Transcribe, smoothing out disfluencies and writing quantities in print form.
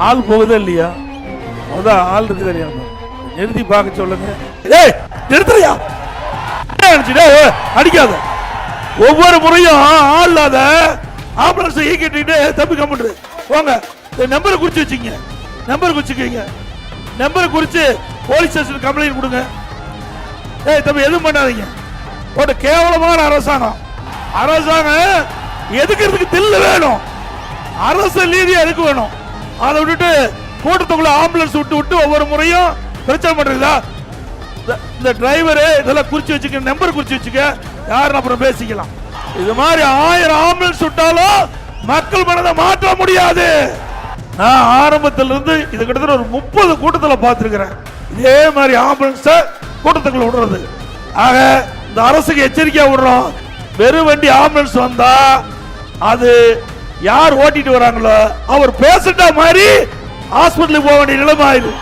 ஆள் போகுதா இல்லையா? அதான் ஆள் இருக்கு தெரியாம நிறுத்தி பார்க்க சொல்லுங்க. ஏய் நிறுத்துறியா? அடிக்காத. ஒவ்வொரு முறையும் ஆள் இல்லாத ஆம்புலன்ஸ் ஈக்கிட்டு தப்பி கம்பிட்டு போங்க. நம்பரை குறிச்சு வச்சுங்க. நம்பர் குறிச்சுக்கீங்க. நம்பரை குறிச்சு போலீஸ் ஸ்டேஷன் கம்ப்ளைண்ட் கொடுங்க. ஏய் தம்பி எதுவும் பண்ணாதீங்க. ஒரு கேவலமான அரசாங்கம். அரசாங்கம் எதுக்கிறதுக்கு தில்லு வேணும். அரசு நீதி எதுக்கு வேணும்? அதை விட்டுட்டு கூட்டத்துக்குள்ள ஆம்புலன்ஸ் விட்டு ஒவ்வொரு முறையும் பிரச்சனை பண்றீங்களா? இந்த டிரைவரு இதெல்லாம் குறிச்சு வச்சுக்க. நம்பர் குறிச்சு வச்சுக்க. யாருன்னு அப்புறம் பேசிக்கலாம். இது மாதிரி 1000 ஆம்புலன்ஸ் விட்டாலும் மக்கள் மனதை மாற்ற முடியாது. நான் ஆரம்பத்துல இருந்து இது கிட்டத்தட்ட ஒரு 30 கூட்டத்தில் பார்த்திருக்கிறேன். இதே மாதிரி ஆம்புலன்ஸ் கூட்டத்துக்குள்ள விடுறது. ஆக இந்த அரசுக்கு எச்சரிக்கையா விடுறோம். வெறும் வண்டி ஆம்புலன்ஸ் வந்தா அது யார் ஓட்டிட்டு வராங்களோ அவர் பேசிட்டா மாதிரி ஹாஸ்பிட்டலுக்கு போக வேண்டிய நிலைமை ஆயிடுது.